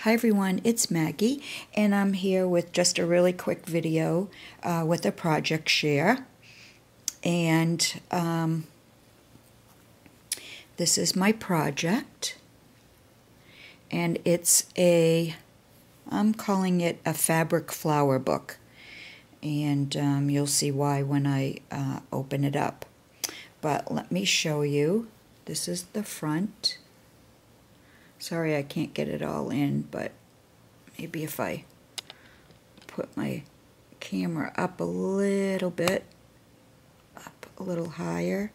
Hi everyone, it's Maggie, and I'm here with just a really quick video with a project share. And this is my project, and I'm calling it a fabric flower book, and you'll see why when I open it up. But let me show you. This is the front. Sorry I can't get it all in, but maybe if I put my camera up a little bit, up a little higher,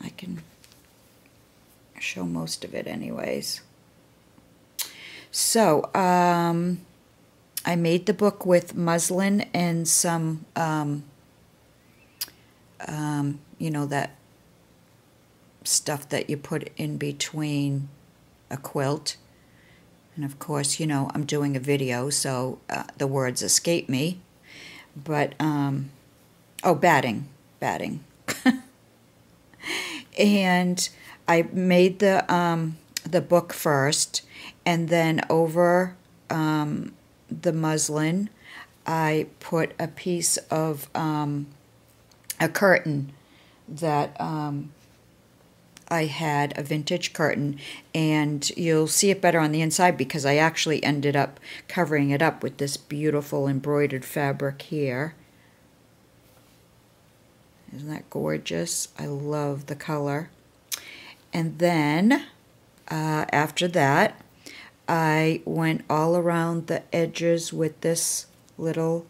I can show most of it anyways. So, I made the book with muslin and some, you know, that stuff that you put in between a quilt. And of course, you know, I'm doing a video, so the words escape me. But, oh, batting. And I made the book first, and then over the muslin, I put a piece of a curtain that I had, a vintage curtain, and you'll see it better on the inside because I actually ended up covering it up with this beautiful embroidered fabric here. Isn't that gorgeous? I love the color. And then after that, I went all around the edges with this little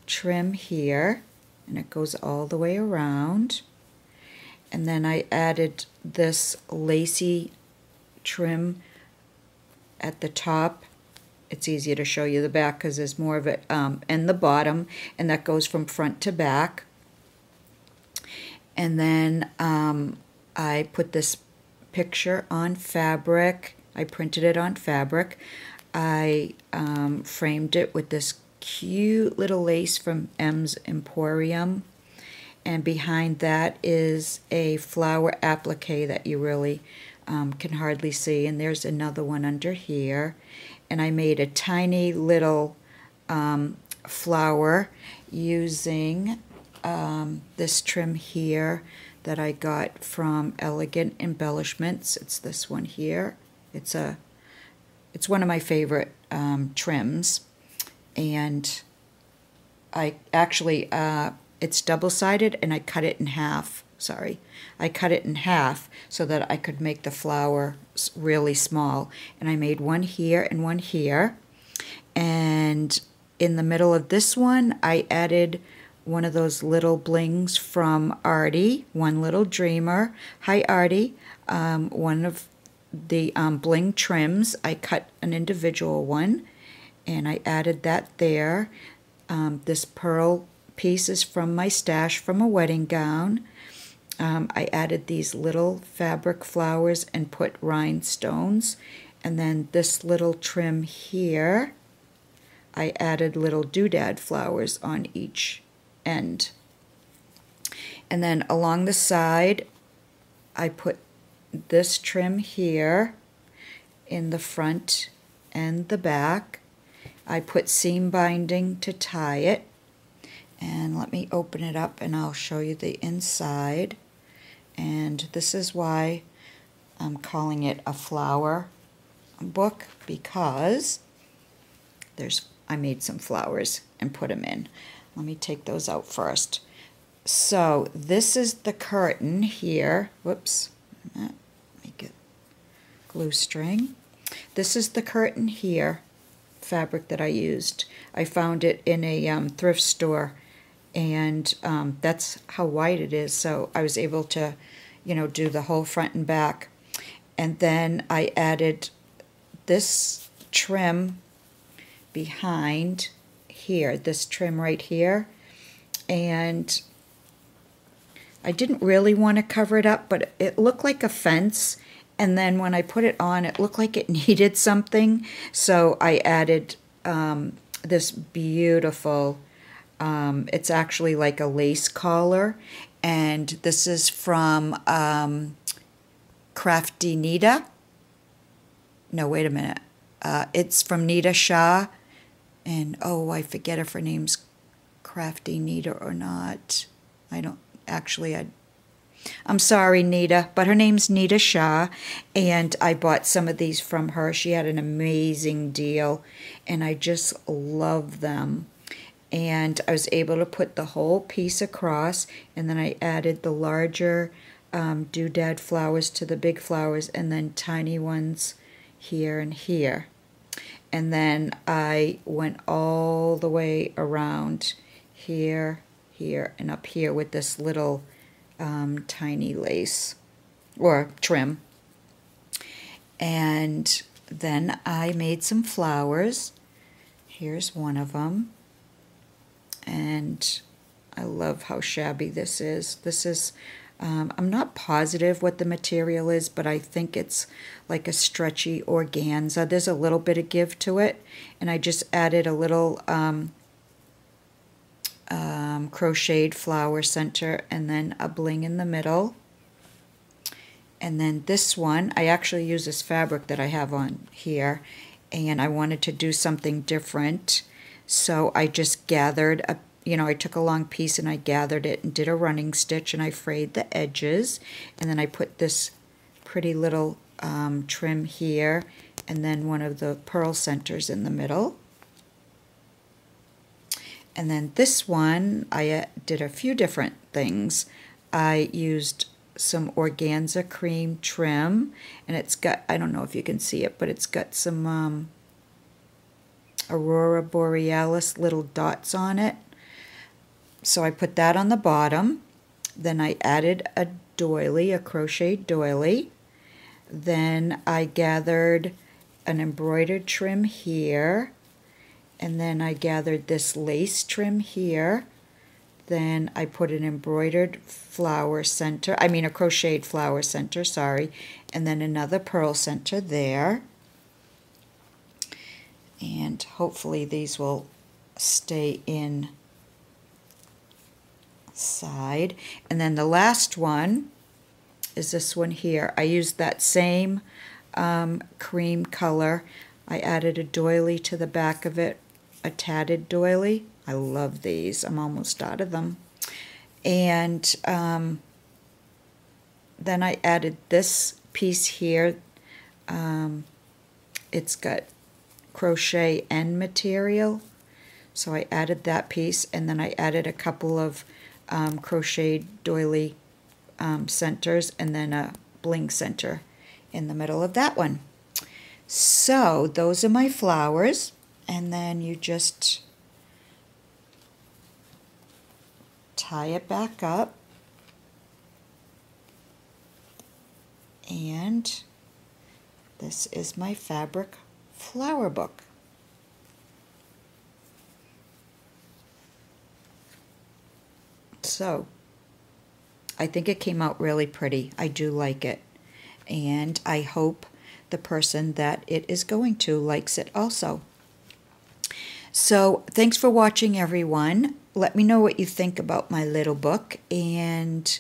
trim here, and it goes all the way around. And then I added this lacy trim at the top. It's easier to show you the back because there's more of it in the bottom, and that goes from front to back. And then I put this picture on fabric. I printed it on fabric. I framed it with this cute little lace from M's Emporium. And behind that is a flower applique that you really can hardly see. And there's another one under here. And I made a tiny little flower using this trim here that I got from Elegant Embellishments. It's this one here. It's one of my favorite trims. And I actually... it's double-sided, and I cut it in half. I cut it in half so that I could make the flower really small. And I made one here and one here. And in the middle of this one, I added one of those little blings from Artie, One Little Dreamer. Hi, Artie. One of the bling trims. I cut an individual one, and I added that there. This pearl piece is from my stash from a wedding gown. I added these little fabric flowers and put rhinestones. And then this little trim here, I added little doodad flowers on each end. And then along the side, I put this trim here in the front and the back. I put seam binding to tie it. And let me open it up and I'll show you the inside. And this is why I'm calling it a flower book, because I made some flowers and put them in. Let me take those out first. So this is the curtain here. Whoops. Let me get glue string. This is the curtain here, fabric that I used. I found it in a thrift store. And that's how wide it is, so I was able to, you know, do the whole front and back. And then I added this trim behind here, this trim right here. And I didn't really want to cover it up, but it looked like a fence. And then when I put it on, it looked like it needed something. So I added this beautiful... it's actually like a lace collar, and this is from Crafty Nita. No, wait a minute. It's from Nita Shah, and oh, I forget if her name's Crafty Nita or not. I don't actually. I'm sorry, Nita, but her name's Nita Shah, and I bought some of these from her. She had an amazing deal, and I just love them. And I was able to put the whole piece across, and then I added the larger doodad flowers to the big flowers, and then tiny ones here and here. And then I went all the way around here, here, and up here with this little tiny lace or trim. And then I made some flowers. Here's one of them. And I love how shabby this is. This is, I'm not positive what the material is, but I think it's like a stretchy organza. There's a little bit of give to it. And I just added a little crocheted flower center and then a bling in the middle. And then this one, I actually use this fabric that I have on here, and I wanted to do something different. So I just gathered I took a long piece and I gathered it and did a running stitch, and I frayed the edges, and then I put this pretty little trim here, and then one of the pearl centers in the middle. And then this one, I did a few different things. I used some organza cream trim, and it's got, I don't know if you can see it, but it's got some aurora borealis little dots on it. So I put that on the bottom. Then I added a doily, a crocheted doily. Then I gathered an embroidered trim here. And then I gathered this lace trim here. Then I put an embroidered flower center, a crocheted flower center, sorry. And then another pearl center there. And hopefully these will stay inside. And then the last one is this one here. I used that same cream color. I added a doily to the back of it, a tatted doily. I love these. I'm almost out of them. And then I added this piece here. It's got crochet end material. So I added that piece, and then I added a couple of crocheted doily centers, and then a bling center in the middle of that one. So those are my flowers, and then you just tie it back up, and this is my fabric flower book. So I think it came out really pretty. I do like it, and I hope the person that it is going to likes it also. So thanks for watching, everyone. Let me know what you think about my little book, and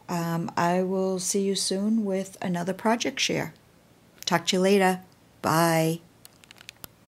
I will see you soon with another project share. Talk to you later. Bye.